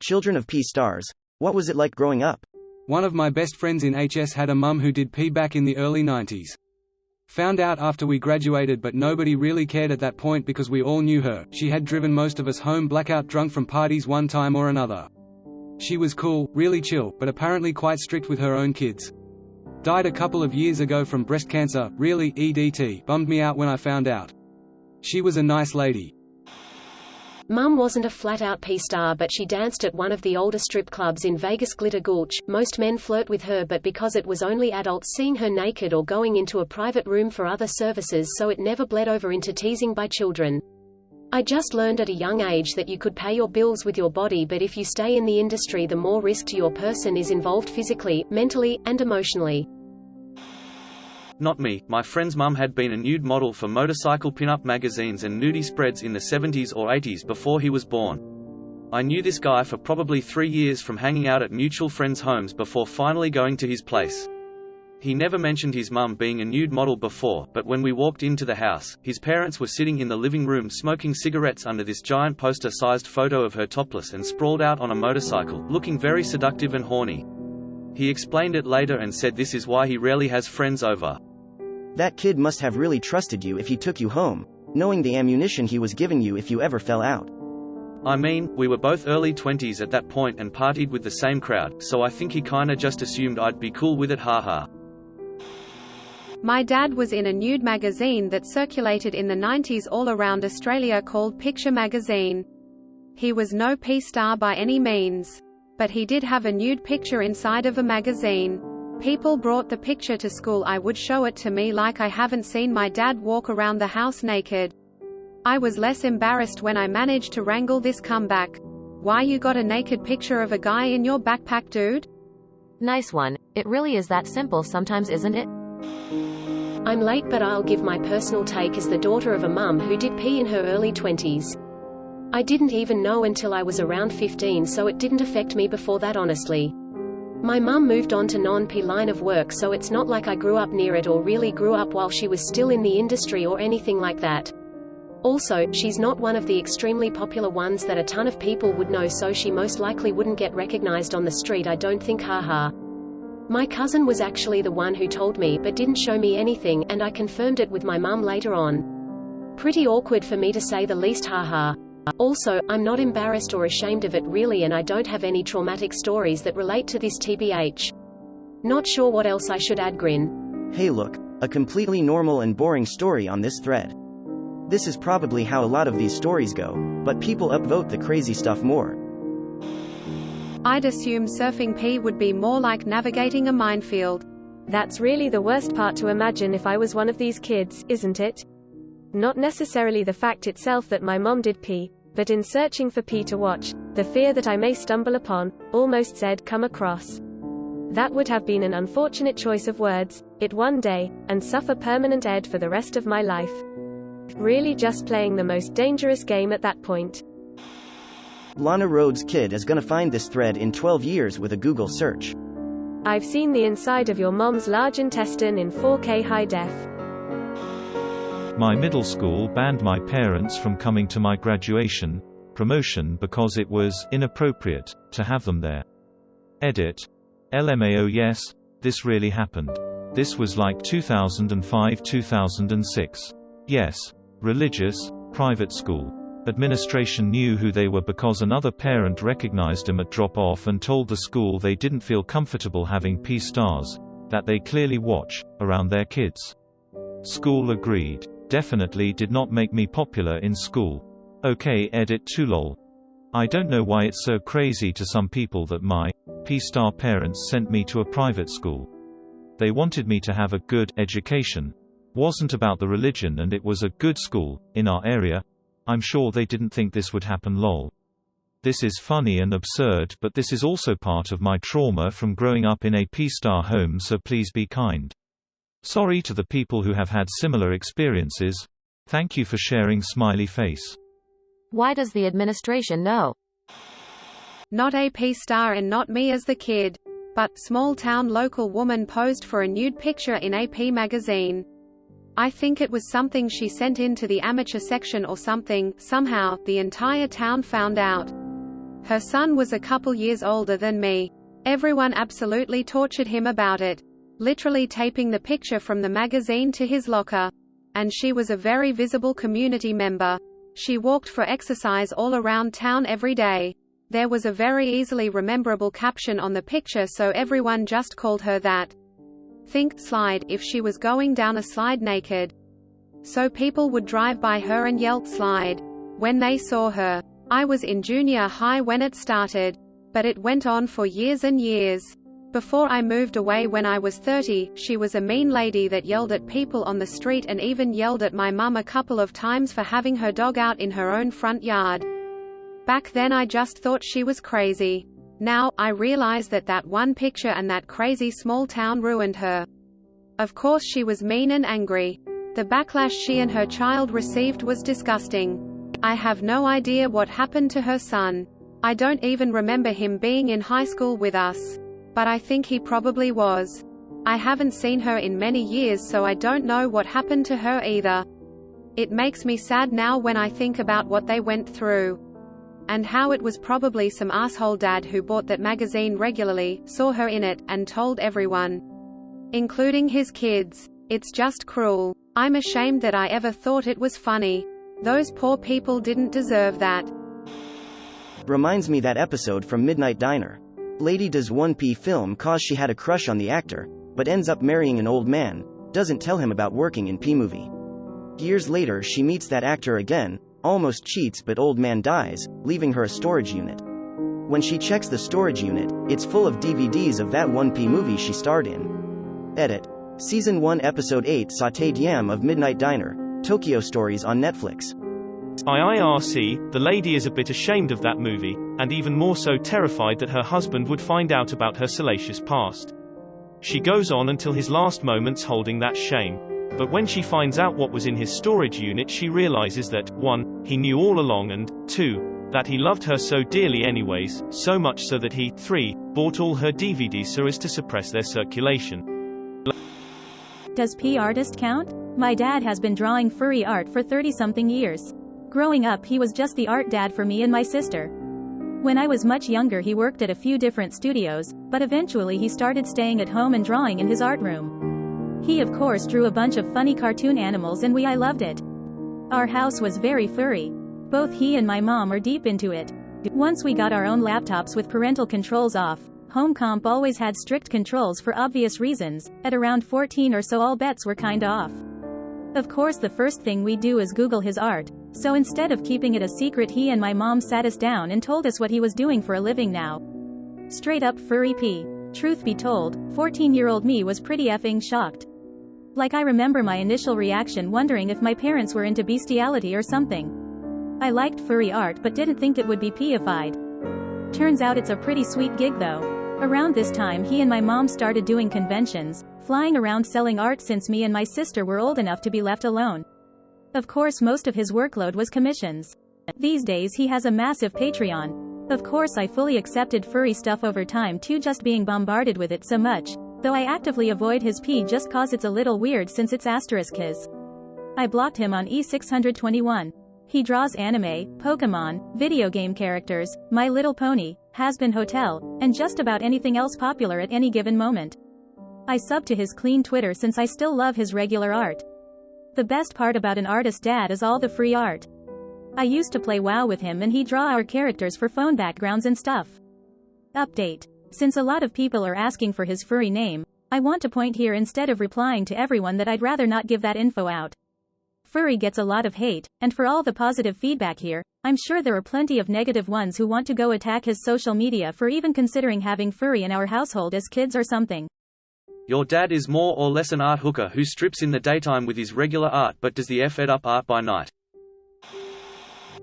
Children of P stars. What was it like growing up? One of my best friends in HS had a mum who did P back in the early 90s. Found out after we graduated, but nobody really cared at that point because we all knew her. She had driven most of us home blackout drunk from parties one time or another. She was cool, really chill, but apparently quite strict with her own kids. Died a couple of years ago from breast cancer. Really, EDT bummed me out when I found out. She was a nice lady. Mum wasn't a flat-out P-star, but she danced at one of the older strip clubs in Vegas, Glitter Gulch. Most men flirt with her, but because it was only adults seeing her naked or going into a private room for other services, so it never bled over into teasing by children. I just learned at a young age that you could pay your bills with your body, but if you stay in the industry, the more risk to your person is involved physically, mentally, and emotionally. Not me. My friend's mum had been a nude model for motorcycle pin-up magazines and nudie spreads in the 70s or 80s before he was born. I knew this guy for probably 3 years from hanging out at mutual friends' homes before finally going to his place. He never mentioned his mum being a nude model before, but when we walked into the house, his parents were sitting in the living room smoking cigarettes under this giant poster-sized photo of her topless and sprawled out on a motorcycle, looking very seductive and horny. He explained it later and said this is why he rarely has friends over. That kid must have really trusted you if he took you home, knowing the ammunition he was giving you if you ever fell out. I mean, we were both early 20s at that point and partied with the same crowd, so I think he kinda just assumed I'd be cool with it, haha. My dad was in a nude magazine that circulated in the 90s all around Australia called Picture magazine. He was no P-star by any means. But he did have a nude picture inside of a magazine. People brought the picture to school. I would show it to me like I haven't seen my dad walk around the house naked. I was less embarrassed when I managed to wrangle this comeback. Why you got a naked picture of a guy in your backpack, dude? Nice one. It really is that simple sometimes, isn't it? I'm late, but I'll give my personal take as the daughter of a mum who did P in her early 20s. I didn't even know until I was around 15, so it didn't affect me before that, honestly. My mum moved on to non-P line of work, so it's not like I grew up near it or really grew up while she was still in the industry or anything like that. Also, she's not one of the extremely popular ones that a ton of people would know, so she most likely wouldn't get recognized on the street, I don't think, haha. My cousin was actually the one who told me but didn't show me anything, and I confirmed it with my mum later on. Pretty awkward for me to say the least, haha. Also, I'm not embarrassed or ashamed of it really, and I don't have any traumatic stories that relate to this, tbh. Not sure what else I should add, grin. Hey look, a completely normal and boring story on this thread. This is probably how a lot of these stories go, but people upvote the crazy stuff more. I'd assume surfing P would be more like navigating a minefield. That's really the worst part to imagine if I was one of these kids, isn't it? Not necessarily the fact itself that my mom did P, but in searching for P to watch, the fear that I may stumble upon, almost said come across. That would have been an unfortunate choice of words, it one day, and suffer permanent ed for the rest of my life. Really just playing the most dangerous game at that point. Lana Rhodes' kid is gonna find this thread in 12 years with a Google search. I've seen the inside of your mom's large intestine in 4K high def. My middle school banned my parents from coming to my graduation promotion because it was inappropriate to have them there. Edit. LMAO. Yes, this really happened. This was like 2005-2006. Yes. Religious, private school. Administration knew who they were because another parent recognized them at drop-off and told the school they didn't feel comfortable having P stars, that they clearly watch, around their kids. School agreed. Definitely did not make me popular in school. Okay, edit 2 lol. I don't know why it's so crazy to some people that my P-star parents sent me to a private school. They wanted me to have a good education. Wasn't about the religion, and it was a good school in our area. I'm sure they didn't think this would happen, lol. This is funny and absurd, but this is also part of my trauma from growing up in a P-star home, so please be kind. Sorry to the people who have had similar experiences. Thank you for sharing, smiley face. Why does the administration know? Not a P-star and not me as the kid. But, small-town local woman posed for a nude picture in a P magazine. I think it was something she sent in to the amateur section or something. Somehow, the entire town found out. Her son was a couple years older than me. Everyone absolutely tortured him about it, literally taping the picture from the magazine to his locker. And she was a very visible community member. She walked for exercise all around town every day. There was a very easily rememberable caption on the picture, so everyone just called her that. Think slide if she was going down a slide naked. So people would drive by her and yell slide when they saw her. I was in junior high when it started. But it went on for years and years. Before I moved away when I was 30, she was a mean lady that yelled at people on the street and even yelled at my mum a couple of times for having her dog out in her own front yard. Back then I just thought she was crazy. Now, I realize that that one picture and that crazy small town ruined her. Of course she was mean and angry. The backlash she and her child received was disgusting. I have no idea what happened to her son. I don't even remember him being in high school with us. But I think he probably was. I haven't seen her in many years, so I don't know what happened to her either. It makes me sad now when I think about what they went through. And how it was probably some asshole dad who bought that magazine regularly, saw her in it, and told everyone. Including his kids. It's just cruel. I'm ashamed that I ever thought it was funny. Those poor people didn't deserve that. Reminds me that episode from Midnight Diner. Lady does 1P film cause she had a crush on the actor, but ends up marrying an old man, doesn't tell him about working in P-movie. Years later she meets that actor again, almost cheats but old man dies, leaving her a storage unit. When she checks the storage unit, it's full of DVDs of that 1P movie she starred in. Edit. Season 1 Episode 8 Sautéed Yam of Midnight Diner, Tokyo Stories on Netflix. IRC, the lady is a bit ashamed of that movie, and even more so terrified that her husband would find out about her salacious past. She goes on until his last moments holding that shame. But when she finds out what was in his storage unit, she realizes that, 1, he knew all along, and 2, that he loved her so dearly anyways, so much so that he, 3, bought all her DVDs so as to suppress their circulation. Does P artist count? My dad has been drawing furry art for 30-something years. Growing up he was just the art dad for me and my sister. When I was much younger he worked at a few different studios, but eventually he started staying at home and drawing in his art room. He of course drew a bunch of funny cartoon animals and I loved it. Our house was very furry. Both he and my mom are deep into it. Once we got our own laptops with parental controls off, home comp always had strict controls for obvious reasons. At around 14 or so all bets were kinda off. Of course the first thing we do is Google his art, so instead of keeping it a secret he and my mom sat us down and told us what he was doing for a living now. Straight up furry P. Truth be told, 14-year-old me was pretty effing shocked. Like I remember my initial reaction wondering if my parents were into bestiality or something. I liked furry art but didn't think it would be P-ified. Turns out it's a pretty sweet gig though. Around this time he and my mom started doing conventions, flying around selling art since me and my sister were old enough to be left alone. Of course most of his workload was commissions. These days he has a massive Patreon. Of course I fully accepted furry stuff over time too, just being bombarded with it so much, though I actively avoid his P just cause it's a little weird since it's asterisk his. I blocked him on E621. He draws anime, Pokemon, video game characters, My Little Pony, Has-Been Hotel, and just about anything else popular at any given moment. I sub to his clean Twitter since I still love his regular art. The best part about an artist dad is all the free art. I used to play WoW with him and he'd draw our characters for phone backgrounds and stuff. Update. Since a lot of people are asking for his furry name, I want to point here instead of replying to everyone that I'd rather not give that info out. Furry gets a lot of hate, and for all the positive feedback here, I'm sure there are plenty of negative ones who want to go attack his social media for even considering having furry in our household as kids or something. Your dad is more or less an art hooker who strips in the daytime with his regular art but does the F-ed up art by night.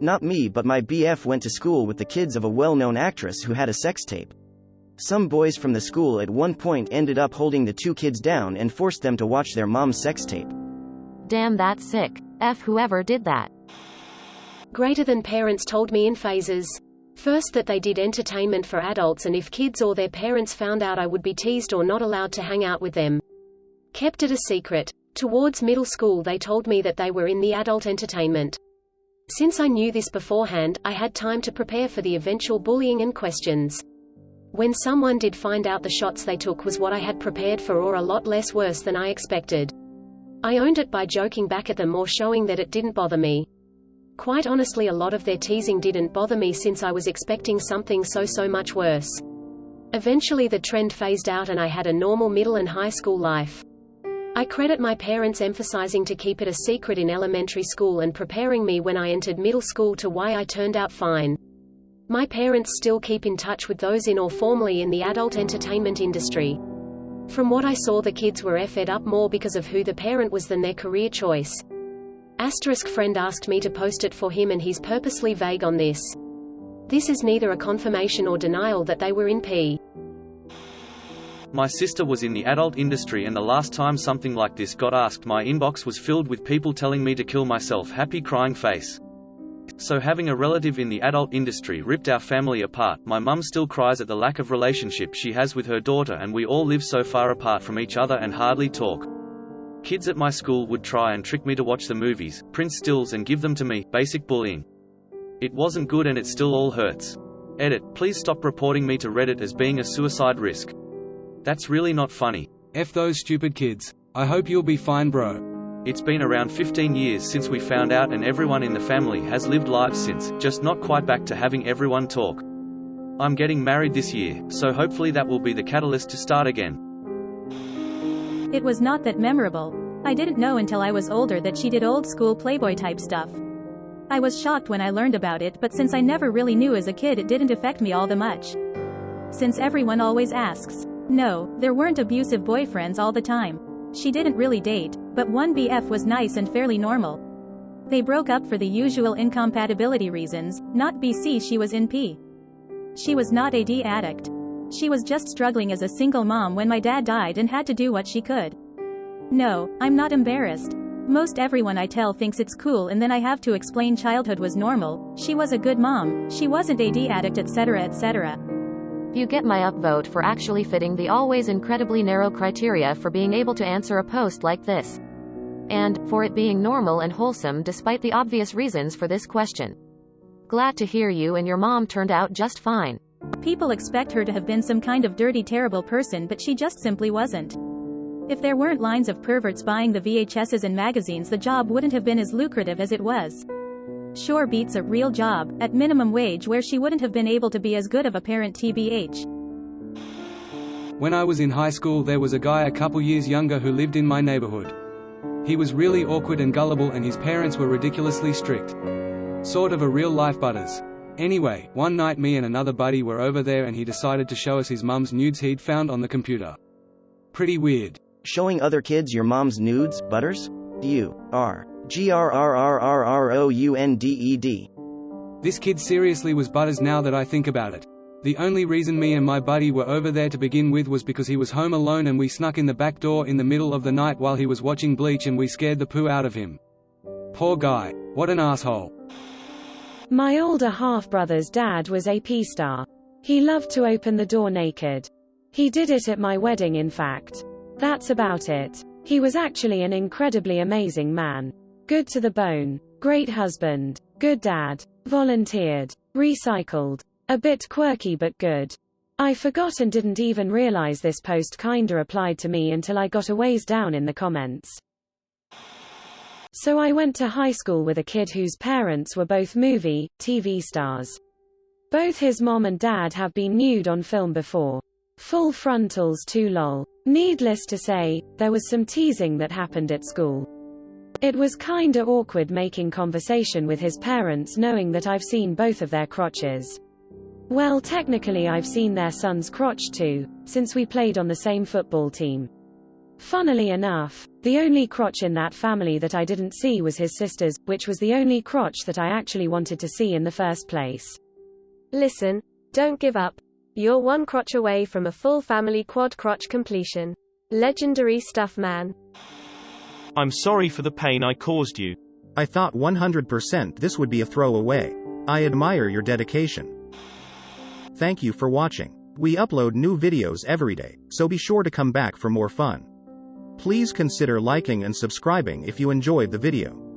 Not me, but my BF went to school with the kids of a well-known actress who had a sex tape. Some boys from the school at one point ended up holding the two kids down and forced them to watch their mom's sex tape. Damn, that's sick. F whoever did that. Greater than parents told me in phases. First that they did entertainment for adults and if kids or their parents found out I would be teased or not allowed to hang out with them. Kept it a secret. Towards middle school they told me that they were in the adult entertainment Since I knew this beforehand, I had time to prepare for the eventual bullying and questions. When someone did find out the shots they took was what I had prepared for or a lot less worse than I expected. I owned it by joking back at them or showing that it didn't bother me. Quite honestly, a lot of their teasing didn't bother me since I was expecting something so much worse. Eventually the trend phased out and I had a normal middle and high school life. I credit my parents emphasizing to keep it a secret in elementary school and preparing me when I entered middle school to why I turned out fine. My parents still keep in touch with those in or formerly in the adult entertainment industry. From what I saw, the kids were fed up more because of who the parent was than their career choice. Asterisk friend asked me to post it for him and he's purposely vague on this. This is neither a confirmation or denial that they were in P. My sister was in the adult industry and the last time something like this got asked my inbox was filled with people telling me to kill myself, happy crying face. So having a relative in the adult industry ripped our family apart. My mum still cries at the lack of relationship she has with her daughter and we all live so far apart from each other and hardly talk. Kids at my school would try and trick me to watch the movies, print stills and give them to me, basic bullying. It wasn't good and it still all hurts. Edit, please stop reporting me to Reddit as being a suicide risk. That's really not funny. F those stupid kids. I hope you'll be fine, bro. It's been around 15 years since we found out and everyone in the family has lived lives since, just not quite back to having everyone talk. I'm getting married this year, so hopefully that will be the catalyst to start again. It was not that memorable. I didn't know until I was older that she did old school Playboy type stuff. I was shocked when I learned about it, but since I never really knew as a kid, it didn't affect me all that much. Since everyone always asks. No, there weren't abusive boyfriends all the time. She didn't really date, but one BF was nice and fairly normal. They broke up for the usual incompatibility reasons, not BC. She was in P. She was not AD addict. She was just struggling as a single mom when my dad died and had to do what she could. No, I'm not embarrassed. Most everyone I tell thinks it's cool and then I have to explain childhood was normal, she was a good mom, she wasn't AD addict, etc. etc. You get my upvote for actually fitting the always incredibly narrow criteria for being able to answer a post like this. And, for it being normal and wholesome despite the obvious reasons for this question. Glad to hear you and your mom turned out just fine. People expect her to have been some kind of dirty, terrible person, but she just simply wasn't. If there weren't lines of perverts buying the VHSs and magazines, the job wouldn't have been as lucrative as it was. Sure beats a real job, at minimum wage, where she wouldn't have been able to be as good of a parent tbh. When I was in high school there was a guy a couple years younger who lived in my neighborhood. He was really awkward and gullible and his parents were ridiculously strict. Sort of a real-life butters. Anyway, one night me and another buddy were over there and he decided to show us his mum's nudes he'd found on the computer. Pretty weird. Showing other kids your mom's nudes, Butters? GRRRRRROUNDED. This kid seriously was Butters now that I think about it. The only reason me and my buddy were over there to begin with was because he was home alone and we snuck in the back door in the middle of the night while he was watching Bleach and we scared the poo out of him. Poor guy. What an asshole. My older half-brother's dad was a P-star. He loved to open the door naked. He did it at my wedding, in fact. That's about it. He was actually an incredibly amazing man. Good to the bone. Great husband. Good dad. Volunteered. Recycled. A bit quirky but good. I forgot and didn't even realize this post kinda applied to me until I got a ways down in the comments. So I went to high school with a kid whose parents were both movie, TV stars. Both his mom and dad have been nude on film before. Full frontals too, lol. Needless to say, there was some teasing that happened at school. It was kinda awkward making conversation with his parents knowing that I've seen both of their crotches. Well, technically I've seen their son's crotch too, since we played on the same football team. Funnily enough, the only crotch in that family that I didn't see was his sister's, which was the only crotch that I actually wanted to see in the first place. Listen, don't give up. You're one crotch away from a full family quad crotch completion. Legendary stuff, man. I'm sorry for the pain I caused you. I thought 100% this would be a throwaway. I admire your dedication. Thank you for watching. We upload new videos every day, so be sure to come back for more fun. Please consider liking and subscribing if you enjoyed the video.